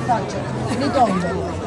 Faccio, ritorno.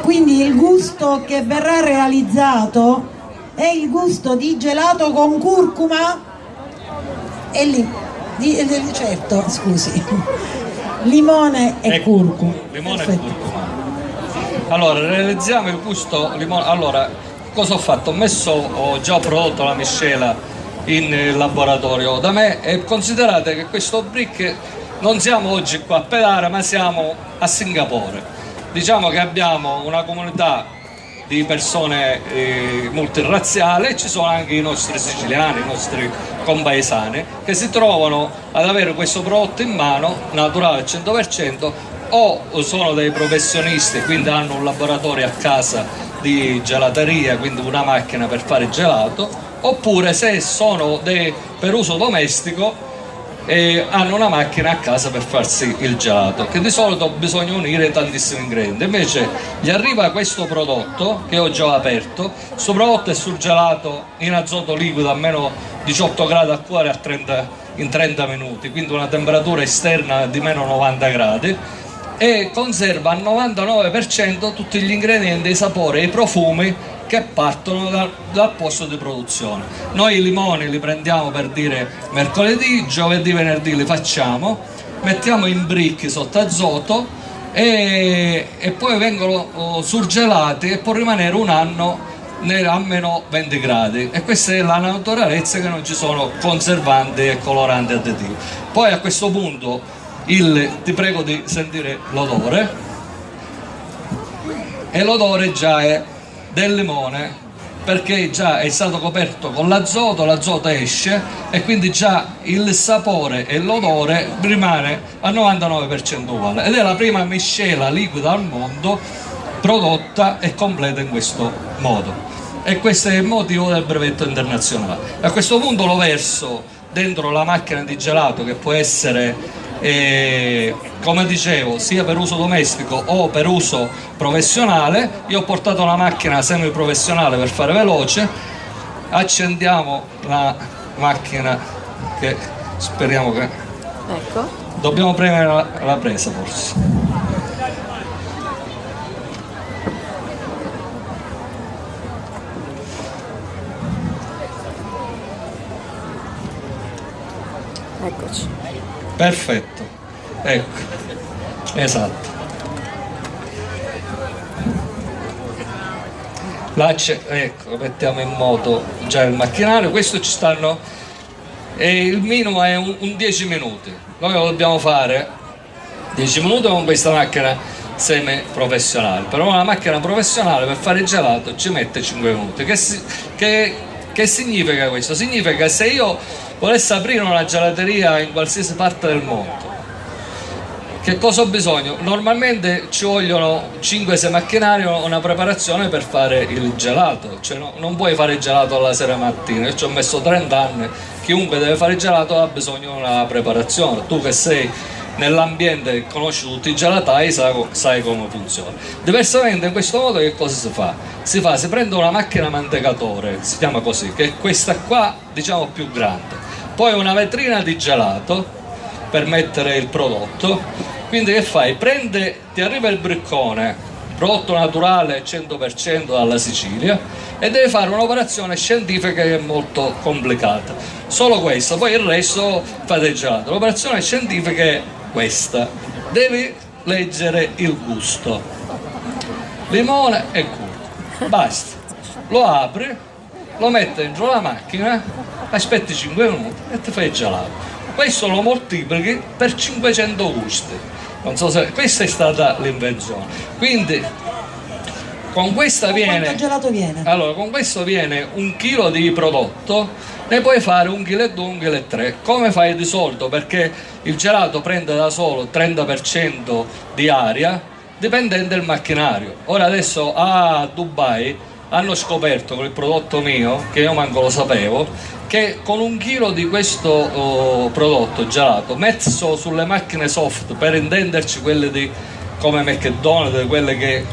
Quindi il gusto che verrà realizzato è il gusto di gelato con curcuma e certo, scusi, limone e curcuma. Limone e curcuma. Allora, realizziamo il gusto limone. Allora, cosa ho fatto? Ho già prodotto la miscela in laboratorio da me e considerate che questo brick non siamo oggi qua a Pedara, ma siamo a Singapore. Diciamo che abbiamo una comunità di persone multirazziali e ci sono anche i nostri siciliani, i nostri compaesani che si trovano ad avere questo prodotto in mano, naturale al 100%, o sono dei professionisti, quindi hanno un laboratorio a casa di gelateria, quindi una macchina per fare gelato, oppure se sono per uso domestico hanno una macchina a casa per farsi il gelato, che di solito bisogna unire tantissimi ingredienti. Invece gli arriva questo prodotto che ho già aperto. Questo prodotto è surgelato in azoto liquido a meno 18 gradi al cuore in 30 minuti, quindi una temperatura esterna di meno 90 gradi, e conserva al 99% tutti gli ingredienti, i sapori e i profumi che partono dal posto di produzione. Noi i limoni li prendiamo, per dire, mercoledì, giovedì, venerdì li facciamo, mettiamo in brick sotto azoto e poi vengono surgelati e può rimanere un anno a meno 20 gradi, e questa è la naturalezza, che non ci sono conservanti e coloranti additivi. Poi a questo punto ti prego di sentire l'odore, e l'odore già è del limone, perché già è stato coperto con l'azoto esce e quindi già il sapore e l'odore rimane al 99% uguale, ed è la prima miscela liquida al mondo prodotta e completa in questo modo, e questo è il motivo del brevetto internazionale. A questo punto lo verso dentro la macchina di gelato, che può essere come dicevo sia per uso domestico o per uso professionale. Io ho portato una macchina semi professionale per fare veloce. Accendiamo la macchina, che speriamo che... Ecco. Dobbiamo premere la presa forse. Eccoci. Perfetto, ecco, esatto. Ecco, mettiamo in moto già il macchinario. Questo ci stanno, e il minimo è un 10 minuti. Noi lo dobbiamo fare 10 minuti con questa macchina semi professionale, però una macchina professionale per fare il gelato ci mette 5 minuti. Che significa questo? Significa che se io volesse aprire una gelateria in qualsiasi parte del mondo, che cosa ho bisogno? Normalmente ci vogliono 5-6 macchinari, una preparazione per fare il gelato, cioè non puoi fare il gelato alla sera mattina. Io ci ho messo 30 anni, chiunque deve fare il gelato ha bisogno di una preparazione. Tu che sei nell'ambiente e conosci tutti i gelatai sai come funziona. Diversamente in questo modo che cosa si fa? Si prende una macchina mantecatore, si chiama così, che è questa qua, diciamo, più grande, poi una vetrina di gelato per mettere il prodotto. Quindi che fai? Ti arriva il briccone, prodotto naturale 100% dalla Sicilia, e devi fare un'operazione scientifica che è molto complicata. Solo questo, poi il resto fate il gelato. L'operazione scientifica è questa: devi leggere il gusto, limone e curcuma, basta. Lo apri, lo metti dentro la macchina, aspetti 5 minuti e ti fai il gelato. Questo lo moltiplichi per 500 gusti. Non so se questa è stata l'invenzione. Quindi con questa viene... Quanto gelato viene? Allora, con questo viene 1 chilo di prodotto, ne puoi fare 1,2 kg, 1,3 kg. Come fai di solito? Perché il gelato prende da solo il 30% di aria, dipendente dal macchinario. Ora adesso a Dubai hanno scoperto con il prodotto mio, che io manco lo sapevo, che con 1 chilo di questo prodotto gelato, messo sulle macchine soft, per intenderci quelle come McDonald's, quelle che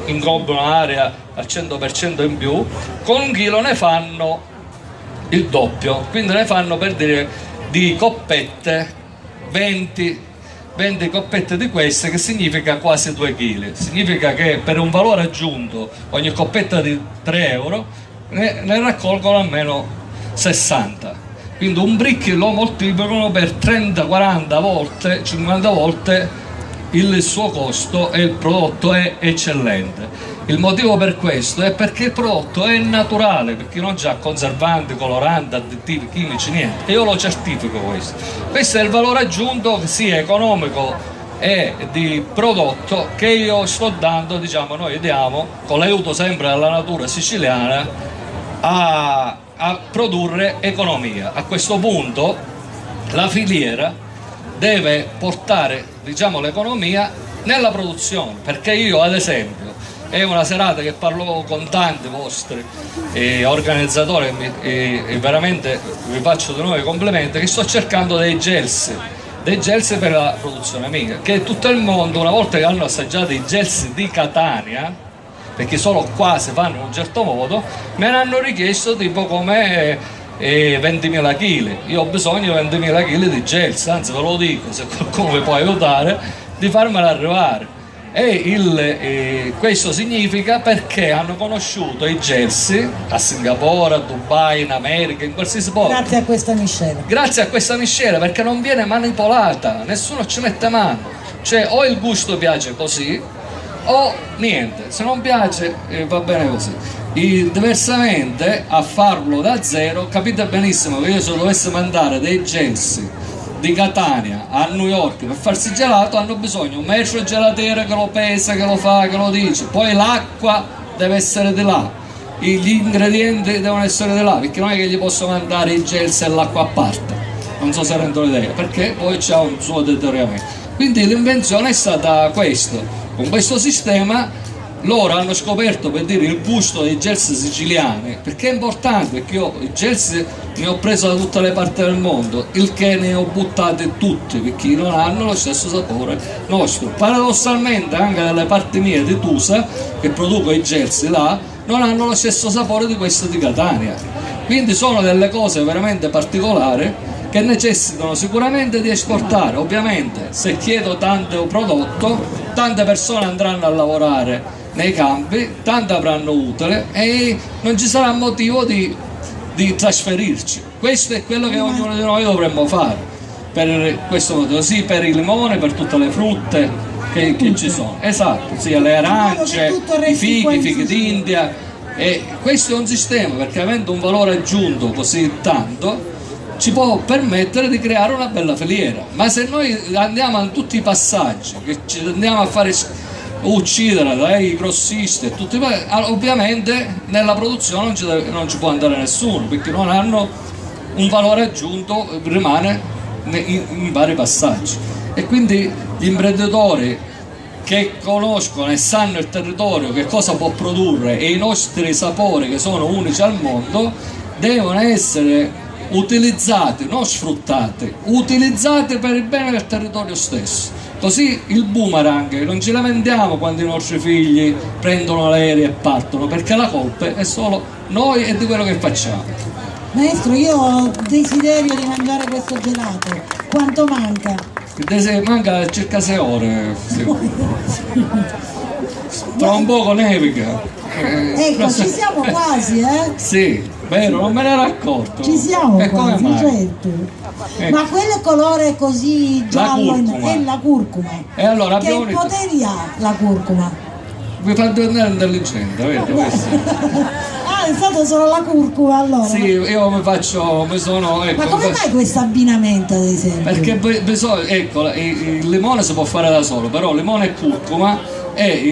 ingobano area al 100% in più, con 1 chilo ne fanno il doppio, quindi ne fanno, per dire, di coppette 20 coppette di queste, che significa quasi 2 kg. Significa che per un valore aggiunto, ogni coppetta di 3 euro, ne raccolgono almeno 60. Quindi un brick lo moltiplicano per 30, 40 volte, 50 volte il suo costo, e il prodotto è eccellente. Il motivo per questo è perché il prodotto è naturale, perché non c'ha conservanti, coloranti, additivi chimici, niente. E io lo certifico questo. Questo è il valore aggiunto, sia economico e di prodotto, che io sto dando, diciamo, noi diamo, con l'aiuto sempre della natura siciliana, a produrre economia. A questo punto la filiera deve portare, diciamo, l'economia nella produzione, perché io, ad esempio, è una serata che parlo con tanti vostri organizzatori, e veramente vi faccio di nuovo i complimenti, che sto cercando dei gels per la produzione mia, che tutto il mondo, una volta che hanno assaggiato i gels di Catania, perché solo qua si fanno in un certo modo, me ne hanno richiesto tipo come 20.000 kg. Io ho bisogno di 20.000 kg di gels, anzi ve lo dico, se qualcuno mi può aiutare, di farmela arrivare. E questo significa perché hanno conosciuto i gels a Singapore, a Dubai, in America, in qualsiasi posto. Grazie a questa miscela. Grazie a questa miscela, perché non viene manipolata, nessuno ci mette mano. Cioè, o il gusto piace così, o niente. Se non piace, va bene così. Diversamente, a farlo da zero, capite benissimo che io, se dovessi mandare dei gels di Catania a New York per farsi gelato, hanno bisogno un maestro gelatiere che lo pesa, che lo fa, che lo dice, poi l'acqua deve essere di là, gli ingredienti devono essere di là, perché non è che gli posso mandare i gels e l'acqua a parte, non so se rendo l'idea, perché poi c'è un suo deterioramento. Quindi l'invenzione è stata questo. Con questo sistema loro hanno scoperto, per dire, il gusto dei gels siciliani, perché è importante, perché io i gels ne ho preso da tutte le parti del mondo, il che ne ho buttati tutti, perché non hanno lo stesso sapore nostro. Paradossalmente anche dalle parti mie di Tusa, che produco i gels là, non hanno lo stesso sapore di questo di Catania. Quindi sono delle cose veramente particolari che necessitano sicuramente di esportare. Ovviamente, se chiedo tanto prodotto, tante persone andranno a lavorare nei campi, tante avranno utile e non ci sarà motivo di trasferirci. Questo è quello che ognuno di noi dovremmo fare, per questo motivo, sì, per il limone, per tutte le frutte che ci sono, esatto, sia le arance, i fichi d'India, e questo è un sistema, perché avendo un valore aggiunto così tanto ci può permettere di creare una bella filiera. Ma se noi andiamo a tutti i passaggi, che ci andiamo a fare uccidere dai grossisti e tutti, ovviamente nella produzione non ci può andare nessuno, perché non hanno un valore aggiunto, rimane in vari passaggi. E quindi gli imprenditori che conoscono e sanno il territorio, che cosa può produrre, e i nostri sapori, che sono unici al mondo, devono essere utilizzati, non sfruttati, utilizzati per il bene del territorio stesso. Così il boomerang non ci lamentiamo quando i nostri figli prendono l'aereo e partono, perché la colpa è solo noi e di quello che facciamo. Maestro, io ho desiderio di mangiare questo gelato. Quanto manca? Manca circa 6 ore. Sì. Tra un poco nevica. Ecco, ci siamo quasi, Sì, vero, non me ne ero accorto. Ci siamo quasi, certo. Ma quel colore così giallo è la curcuma. E allora che poteri ha la curcuma? Vi fate vedere intelligente, vedete? È stato solo la curcuma allora? Sì, io mi sono. Ecco, ma come mai questo abbinamento, ad esempio? Perché ecco, il limone si può fare da solo, però limone e curcuma,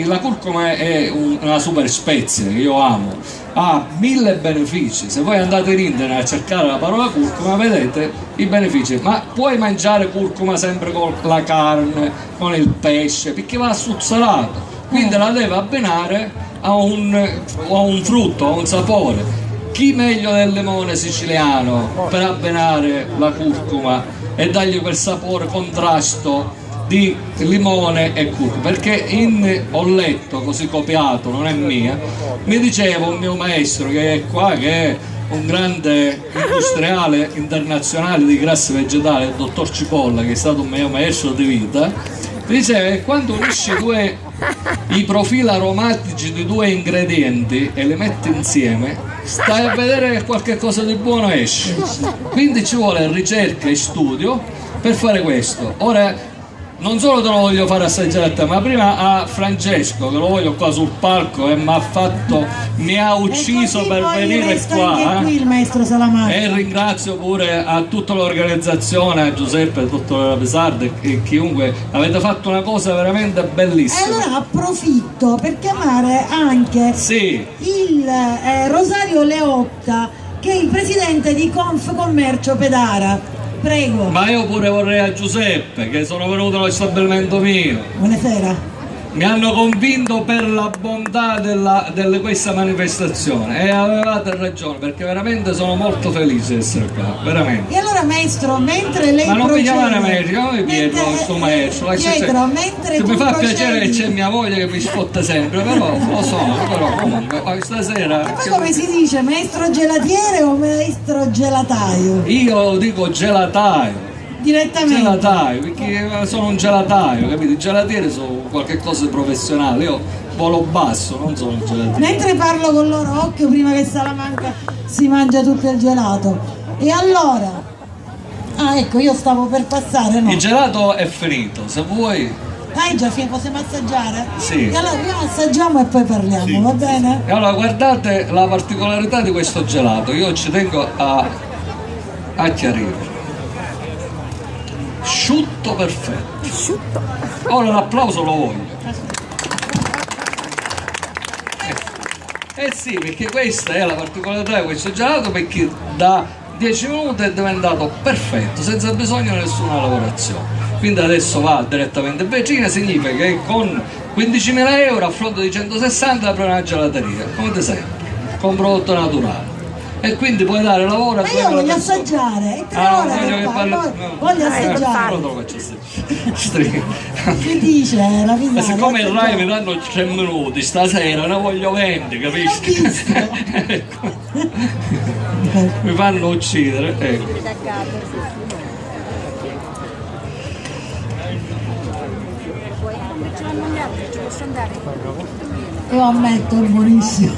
la curcuma è una super spezie che io amo, ha 1000 benefici. Se voi andate in internet a cercare la parola curcuma vedete i benefici, ma puoi mangiare curcuma sempre con la carne, con il pesce, perché va suzzolato, quindi la deve abbinare a un frutto, a un sapore. Chi meglio del limone siciliano per abbinare la curcuma e dargli quel sapore, contrasto di limone e curcuma, perché ho letto, così copiato, non è mia, mi diceva un mio maestro che è qua, che è un grande industriale internazionale di grassi vegetali, il dottor Cipolla, che è stato un mio maestro di vita, mi diceva che quando unisci i profili aromatici di due ingredienti e li metti insieme, stai a vedere che qualche cosa di buono esce. Quindi ci vuole ricerca e studio per fare questo. Ora, non solo te lo voglio fare assaggiare a te, ma prima a Francesco, che lo voglio qua sul palco e mi ha ucciso per venire qua. Anche qui il maestro Salamanca. E ringrazio pure a tutta l'organizzazione, a Giuseppe, al dottore Pesarde e chiunque, avete fatto una cosa veramente bellissima. E allora approfitto per chiamare anche il Rosario Leotta, che è il presidente di Confcommercio Pedara. Prego. Ma io pure vorrei a Giuseppe, che sono venuto allo stabilimento mio. Buonasera. Mi hanno convinto per la bontà di questa manifestazione e avevate ragione, perché veramente sono molto felice di essere qua, veramente. E allora maestro, mentre lei ma non procede, mi chiamare maestro, non mi Pietro, questo maestro. Pietro, mentre mi fa procedi, piacere che c'è mia moglie che mi sfotta sempre, però lo so, però comunque stasera. E poi come si dice, maestro gelatiere o maestro gelataio? Io dico gelataio. Direttamente. Gelataio, perché sono un gelataio, capito? I gelatieri sono qualche cosa di professionale, io volo basso, non sono un gelatiere. Mentre parlo con loro, occhio prima che Salamanca si mangia tutto il gelato. E allora? Ah, ecco, io stavo per passare, no? Il gelato è finito, se vuoi. Ah, già finito, possiamo assaggiare? Sì. E allora prima assaggiamo e poi parliamo, sì. Va bene? E allora guardate la particolarità di questo gelato, io ci tengo a chiarire. Asciutto perfetto. Asciutto. Ora l'applauso lo voglio. Sì, perché questa è la particolarità di questo gelato, perché da 10 minuti è diventato perfetto, senza bisogno di nessuna lavorazione. Quindi adesso va direttamente in vetrina, significa che con 15.000 euro a fronte di 160 apre una gelateria, come ti sembra, con prodotto naturale. E quindi puoi dare lavoro a ma io voglio assaggiare, è 3 ore voglio assaggiare. Che dice la vita? Ma siccome il Rai mi danno 3 minuti stasera, ne voglio 20, capisci? Mi fanno uccidere, ecco. Io ammetto, è buonissimo.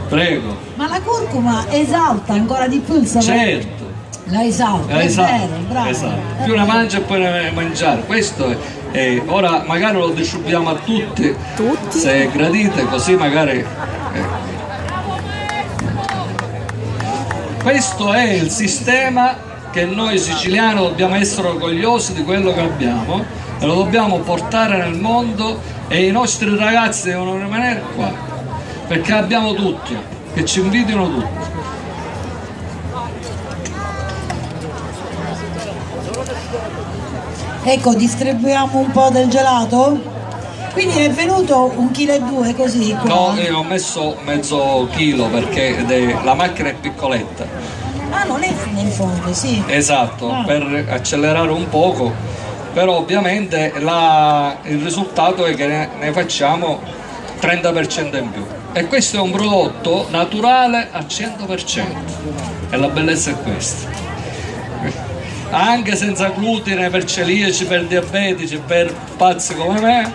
Prego. Ma la curcuma esalta ancora di più il sapore? Certo. La esalta, è vero, bravo. Esatto. Più la mangia e poi ne mangiare. Questo è, ora magari lo distribuiamo a tutti, se gradite, così magari. Questo è il sistema che noi siciliani dobbiamo essere orgogliosi di quello che abbiamo e lo dobbiamo portare nel mondo, e i nostri ragazzi devono rimanere qua. Perché abbiamo tutti, che ci invidiano tutti. Ecco, distribuiamo un po' del gelato? Quindi è venuto 1,2 kg così qua? No, io ho messo mezzo chilo perché la macchina è piccoletta. Ah, non è fino in fondo, sì. Esatto, per accelerare un poco, però ovviamente il risultato è che ne facciamo 30% in più. E questo è un prodotto naturale al 100%, e la bellezza è questa. Anche senza glutine, per celiaci, per diabetici, per pazzi come me.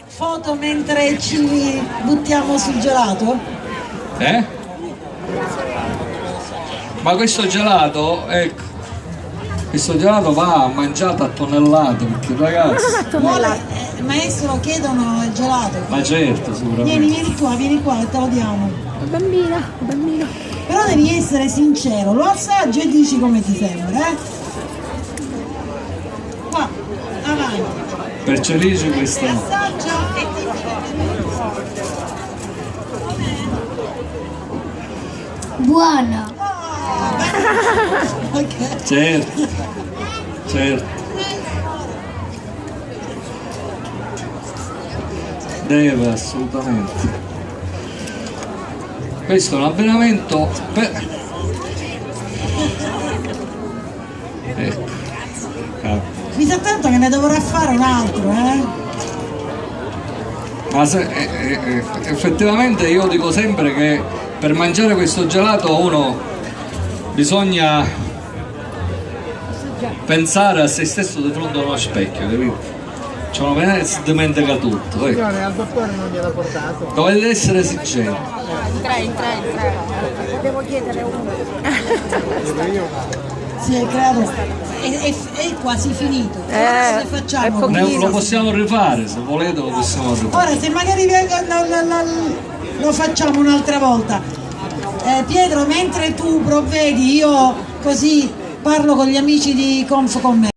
Foto mentre ci buttiamo sul gelato? Ma questo gelato, ecco, questo gelato va mangiato a tonnellate, perché ragazzi... Maestro, chiedono il gelato. Ma certo, sicuramente. Vieni qua e te lo diamo. Bambina. Però devi essere sincero, lo assaggi e dici come ti sembra, Qua, avanti. Per celici questo no. Assaggia e ti Buona. Ok. Certo. Deve, assolutamente. Questo è un abbinamento ne dovrà fare un altro, Ma effettivamente io dico sempre che per mangiare questo gelato uno bisogna pensare a se stesso di fronte a uno specchio, capito? C'è una pena che si dimentica tutto. Al dottore non gliel'ha portato. Dovete essere esigenti. Entra. Devo chiedere uno. Si è creato, è quasi finito. Ora se facciamo Lo possiamo rifare, se volete lo possiamo rifare. ora se magari lo facciamo un'altra volta. Pietro, mentre tu provvedi, io così parlo con gli amici di Confcommercio.